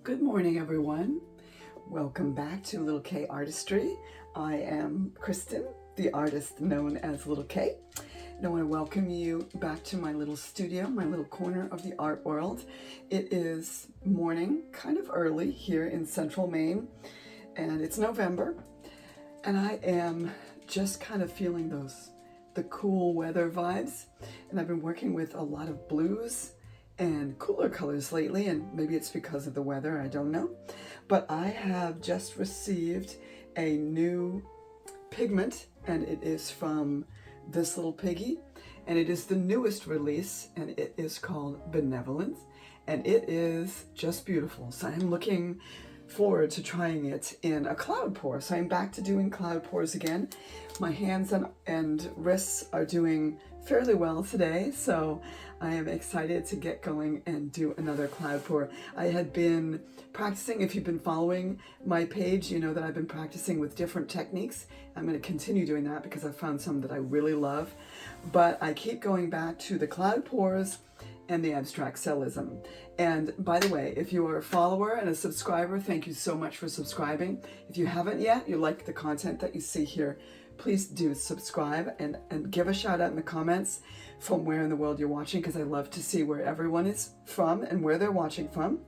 Good morning, everyone. Welcome back to Li'l K Artistry. I am Kristen, the artist known as Li'l K. And I want to welcome you back to my little studio, my little corner of the art world. It is morning, kind of early here in central Maine, and it's November. And I am just kind of feeling the cool weather vibes. And I've been working with a lot of blues and cooler colors lately, and maybe it's because of the weather, I don't know. But I have just received a new pigment, and it is from this little piggy, and it is the newest release, and it is called Benevolence, and it is just beautiful. So I'm looking forward to trying it in a cloud pour. So I'm back to doing cloud pours again. My hands and wrists are doing fairly well today, so I am excited to get going and do another cloud pour. I had been practicing. If you've been following my page, you know that I've been practicing with different techniques. I'm going to continue doing that because I've found some that I really love, but I keep going back to the cloud pours and the abstract cellism. And by the way, if you are a follower and a subscriber, thank you so much for subscribing. If you haven't yet, you like the content that you see here, please do subscribe and give a shout out in the comments from where in the world you're watching, because I love to see where everyone is from and where they're watching from.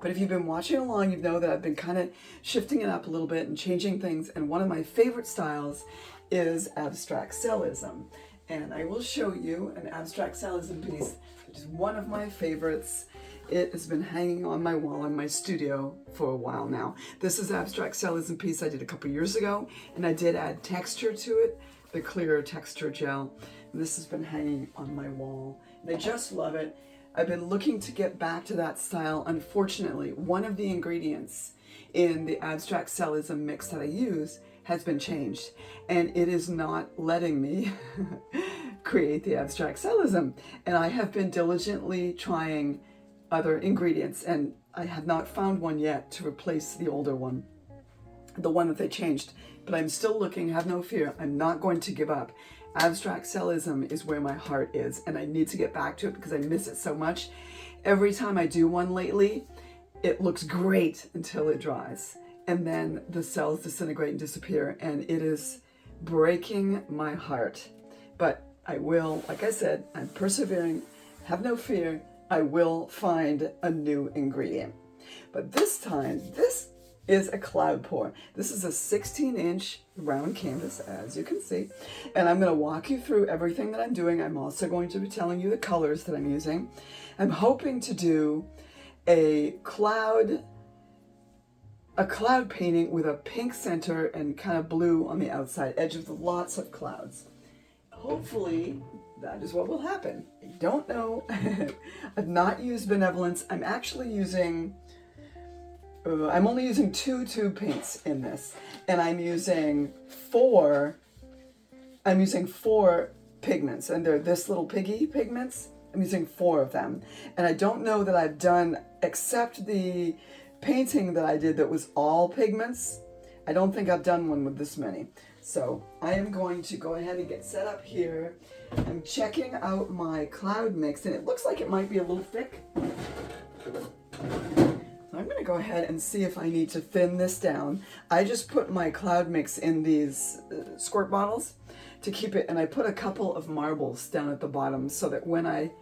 But if you've been watching along, you know that I've been kind of shifting it up a little bit and changing things. And one of my favorite styles is abstract cellism. And I will show you an abstract cellism piece, which is one of my favorites. It has been hanging on my wall in my studio for a while now. This is abstract cellism piece I did a couple years ago, and I did add texture to it, the clear texture gel. And this has been hanging on my wall, and I just love it. I've been looking to get back to that style. Unfortunately, one of the ingredients in the abstract cellism mix that I use has been changed, and it is not letting me create the abstract cellism. And I have been diligently trying other ingredients, and I have not found one yet to replace the older one, the one that they changed. But I'm still looking. Have no fear, I'm not going to give up. Abstract cellism is where my heart is, and I need to get back to it because I miss it so much. Every time I do one lately, it looks great until it dries, and then the cells disintegrate and disappear, and it is breaking my heart. But I will, like I said, I'm persevering. Have no fear, I will find a new ingredient. But this time, this is a cloud pour. This is a 16-inch round canvas, as you can see, and I'm going to walk you through everything that I'm doing. I'm also going to be telling you the colors that I'm using. I'm hoping to do a cloud painting with a pink center and kind of blue on the outside edge with lots of clouds. Hopefully that is what will happen. I don't know. I've not used Benevolence. I'm actually using I'm only using 2 tube paints in this, and I'm using four pigments, and they're this little piggy pigments. I'm using 4 of them, and I don't know that I've done, except the painting that I did that was all pigments, I don't think I've done one with this many. So I am going to go ahead and get set up here. I'm checking out my cloud mix, and it looks like it might be a little thick. I'm going to go ahead and see if I need to thin this down. I just put my cloud mix in these squirt bottles to keep it, and I put a couple of marbles down at the bottom so that when I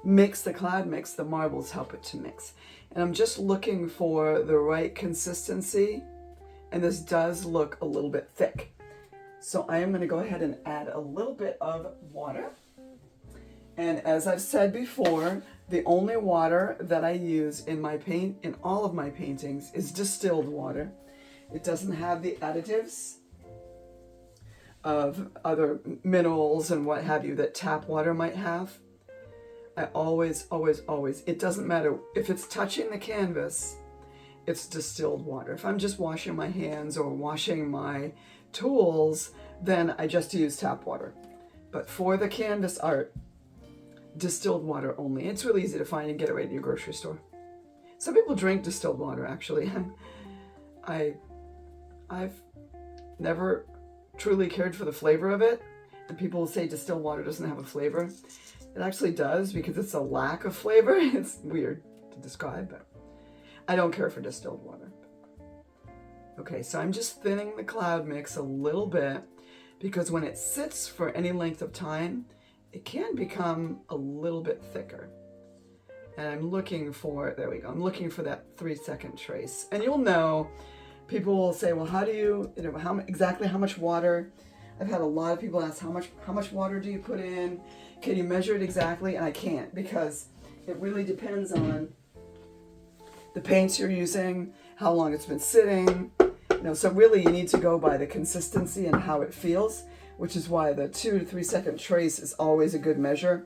mix the cloud mix, the marbles help it to mix. And I'm just looking for the right consistency, and this does look a little bit thick. So I am going to go ahead and add a little bit of water. And as I've said before, the only water that I use in all of my paintings is distilled water. It doesn't have the additives of other minerals and what have you that tap water might have. I always, it doesn't matter if it's touching the canvas, it's distilled water. If I'm just washing my hands or washing my tools, then I just use tap water. But for the canvas art, distilled water only. It's really easy to find and get it right in your grocery store. Some people drink distilled water, actually. I've never truly cared for the flavor of it, and people will say distilled water doesn't have a flavor. It actually does, because it's a lack of flavor. It's weird to describe, but I don't care for distilled water. Okay, so I'm just thinning the cloud mix a little bit because when it sits for any length of time, it can become a little bit thicker. And I'm looking for, there we go, I'm looking for that 3-second trace. And you'll know, people will say, well, how do you know, exactly how much water? I've had a lot of people ask, how much water do you put in? Can you measure it exactly? And I can't, because it really depends on the paints you're using, how long it's been sitting. So really you need to go by the consistency and how it feels, which is why the 2 to 3 second trace is always a good measure,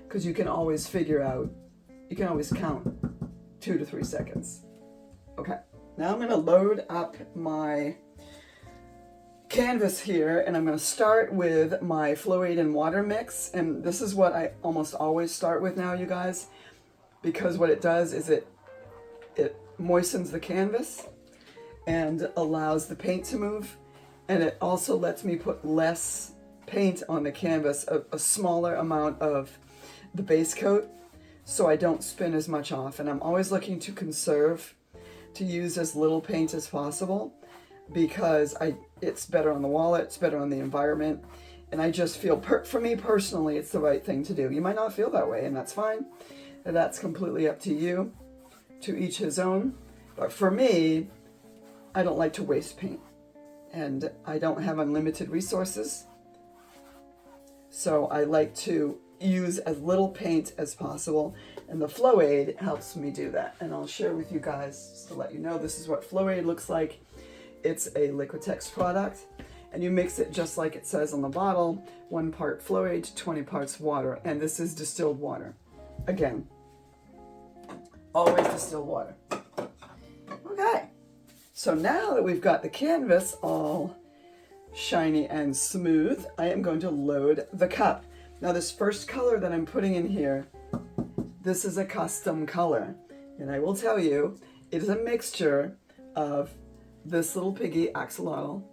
because you can always figure out, you can always count 2 to 3 seconds. Okay, now I'm going to load up my canvas here, and I'm going to start with my Flow Aid and water mix. And this is what I almost always start with now, you guys, because what it does is it moistens the canvas and allows the paint to move, and it also lets me put less paint on the canvas, a smaller amount of the base coat, so I don't spin as much off. And I'm always looking to conserve, to use as little paint as possible, because it's better on the wallet, it's better on the environment, and I just feel, for me personally, it's the right thing to do. You might not feel that way, and that's fine. And that's completely up to you, to each his own. But for me, I don't like to waste paint, and I don't have unlimited resources, so I like to use as little paint as possible, and the Flow Aid helps me do that. And I'll share with you guys, just to let you know, this is what Flow Aid looks like. It's a Liquitex product, and you mix it just like it says on the bottle, 1 part Flow Aid to 20 parts water, and this is distilled water. Again, always distilled water. Okay. So now that we've got the canvas all shiny and smooth, I am going to load the cup. Now this first color that I'm putting in here, this is a custom color. And I will tell you, it is a mixture of this little piggy axolotl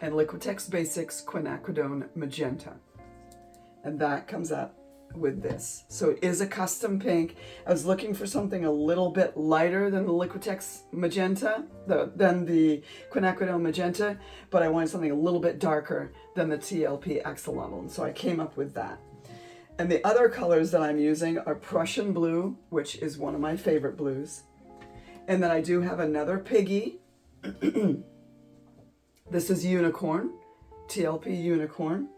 and Liquitex Basics Quinacridone Magenta. And that comes up with this. So it is a custom pink. I was looking for something a little bit lighter than the Liquitex Magenta, than the Quinacridone Magenta, but I wanted something a little bit darker than the TLP Axolotl, and so I came up with that. And the other colors that I'm using are Prussian blue, which is one of my favorite blues. And then I do have another piggy. This is Unicorn, TLP Unicorn.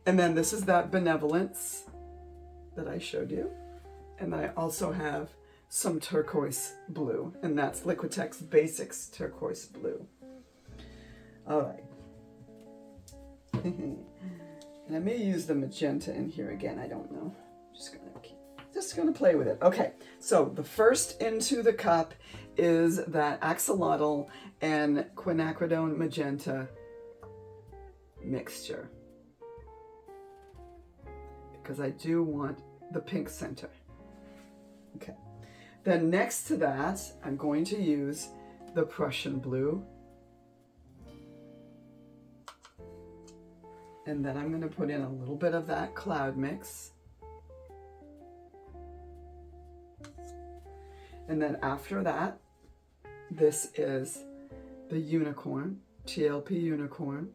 And then this is that Benevolence that I showed you. And then I also have some turquoise blue, and that's Liquitex Basics Turquoise Blue. All right. And I may use the magenta in here again, I don't know. Just gonna play with it. Okay, so the first into the cup is that Axolotl and Quinacridone Magenta mixture, because I do want the pink center. Okay. Then next to that, I'm going to use the Prussian blue. And then I'm going to put in a little bit of that cloud mix. And then after that, this is the Unicorn, TLP Unicorn.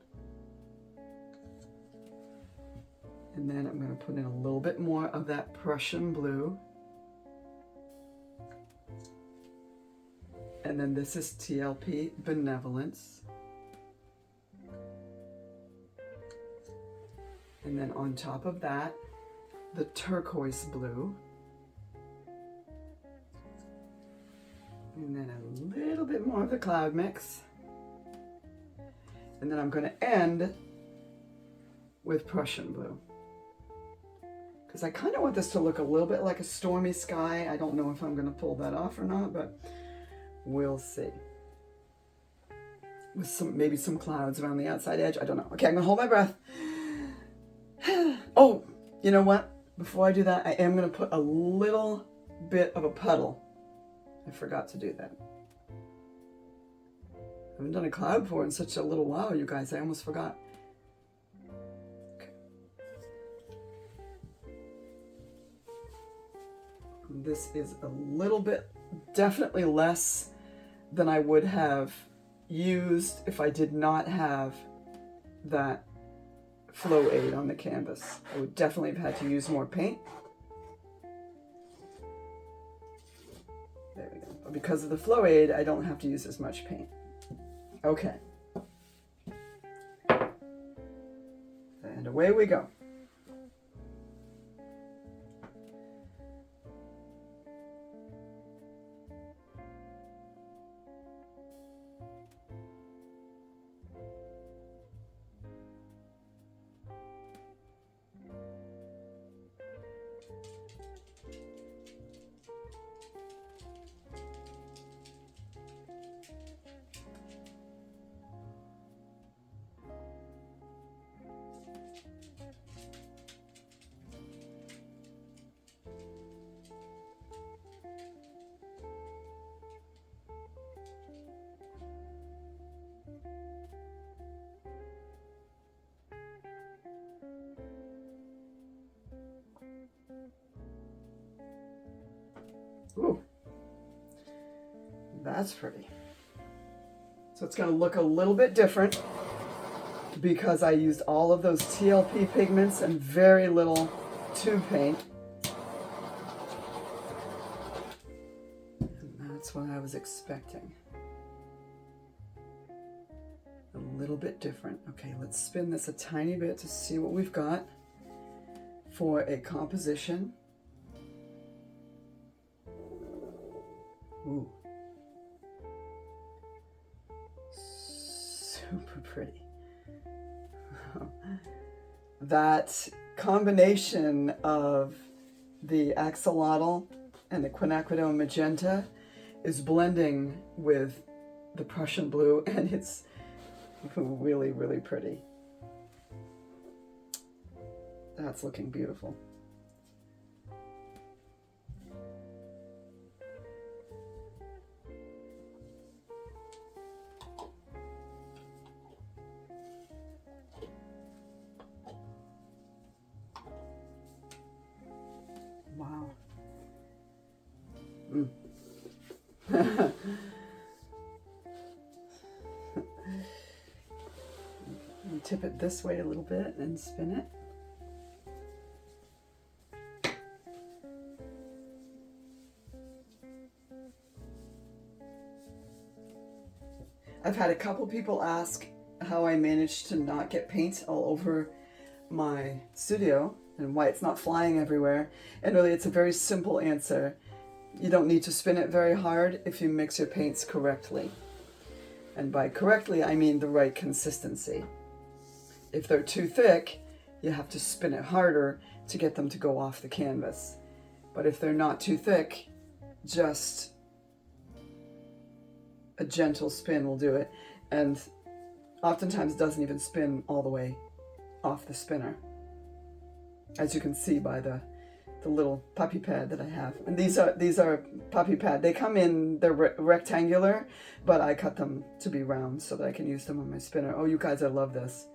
And then I'm going to put in a little bit more of that Prussian blue. And then this is TLP Benevolence. And then on top of that, the turquoise blue. And then a little bit more of the cloud mix. And then I'm going to end with Prussian blue, because I kind of want this to look a little bit like a stormy sky. I don't know if I'm going to pull that off or not, but we'll see. With maybe some clouds around the outside edge. I don't know. Okay, I'm going to hold my breath. Oh, you know what? Before I do that, I am going to put a little bit of a puddle. I forgot to do that. I haven't done a cloud pour in such a little while, you guys. I almost forgot. This is a little bit, definitely less than I would have used if I did not have that flow aid on the canvas. I would definitely have had to use more paint. There we go. But because of the flow aid, I don't have to use as much paint. Okay. And away we go. Ooh, that's pretty. So it's going to look a little bit different because I used all of those TLP pigments and very little tube paint. And that's what I was expecting. A little bit different. Okay, let's spin this a tiny bit to see what we've got for a composition. Ooh. Super pretty. That combination of the axolotl and the Quinacridone Magenta is blending with the Prussian blue, and it's really, really pretty. That's looking beautiful. Wow. Tip it this way a little bit and spin it. I've had a couple people ask how I managed to not get paint all over my studio and why it's not flying everywhere. And really, it's a very simple answer. You don't need to spin it very hard if you mix your paints correctly. And by correctly, I mean the right consistency. If they're too thick, you have to spin it harder to get them to go off the canvas. But if they're not too thick, just a gentle spin will do it. And oftentimes it doesn't even spin all the way off the spinner, as you can see by the little puppy pad that I have. And these are puppy pad. They come in, they're rectangular, but I cut them to be round so that I can use them on my spinner. Oh, you guys, I love this.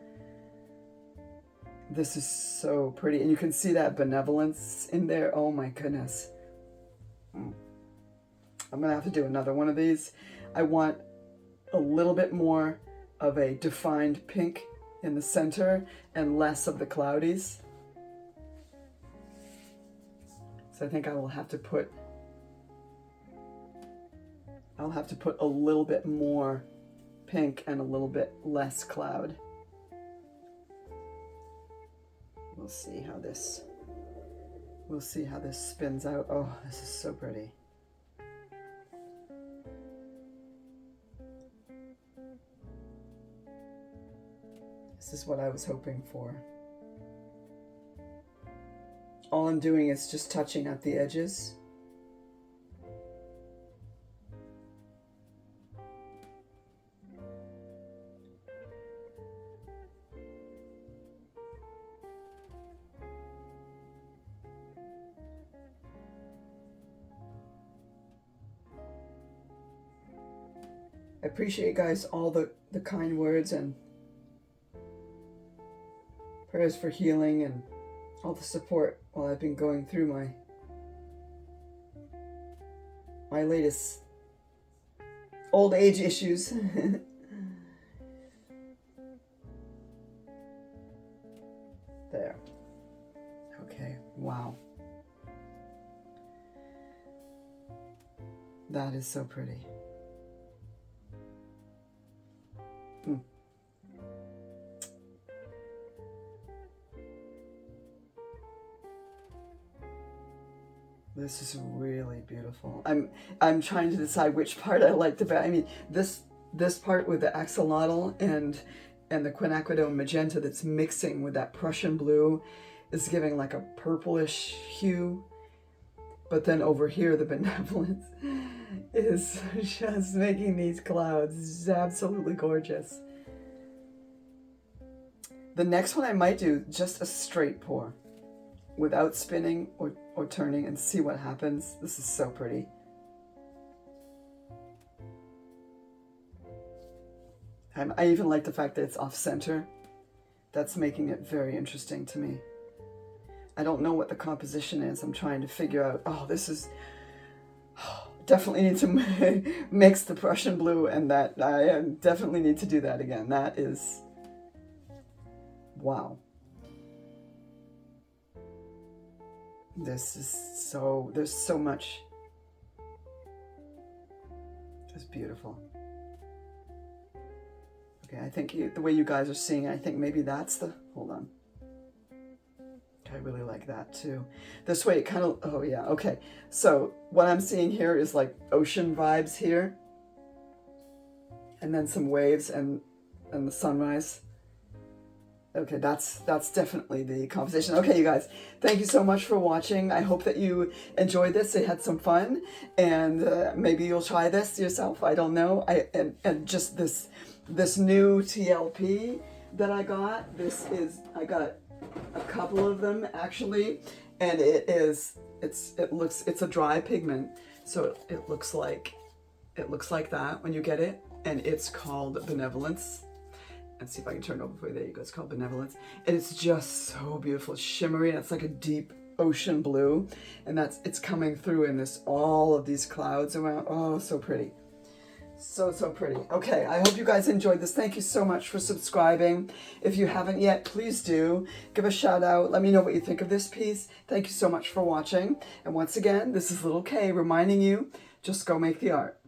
This is so pretty. And you can see that benevolence in there. Oh my goodness. I'm gonna have to do another one of these. I want a little bit more of a defined pink in the center and less of the cloudies. So I think I will have to put, a little bit more pink and a little bit less cloud. We'll see how this spins out. Oh, this is so pretty. This is what I was hoping for. All I'm doing is just touching at the edges. I appreciate, guys, all the kind words and prayers for healing and all the support while I've been going through my latest old age issues. There. Okay, wow. That is so pretty. Mm. This is really beautiful. I'm trying to decide which part I like the best. I mean, this part with the axolotl and the Quinacridone Magenta that's mixing with that Prussian blue is giving like a purplish hue. But then over here, the benevolence is just making these clouds absolutely gorgeous. The next one I might do just a straight pour without spinning or turning and see what happens. This is so pretty. I even like the fact that it's off center. That's making it very interesting to me. I don't know what the composition is. I'm trying to figure out, oh, this is, definitely need to mix the Prussian blue and that. I definitely need to do that again. That is, wow. This is so, there's so much. It's beautiful. Okay, I think the way you guys are seeing, I think maybe that's the, hold on. I really like that too. This way it kind of, oh yeah, okay. So what I'm seeing here is like ocean vibes here. And then some waves and the sunrise. Okay, that's definitely the composition. Okay, you guys, thank you so much for watching. I hope that you enjoyed this and had some fun. And maybe you'll try this yourself. I don't know. And just this new TLP that I got. I got a couple of them actually, and it's a dry pigment, so it looks like that when you get it, and it's called Benevolence. Let's see if I can turn it over for you. There you go. It's called Benevolence, and it's just so beautiful. It's shimmery, and it's like a deep ocean blue, and it's coming through in all of these clouds around. Oh, so pretty. So pretty. Okay, I hope you guys enjoyed this. Thank you so much for subscribing. If you haven't yet, please do. Give a shout out. Let me know what you think of this piece. Thank you so much for watching. And once again, this is Li'l K reminding you, just go make the art.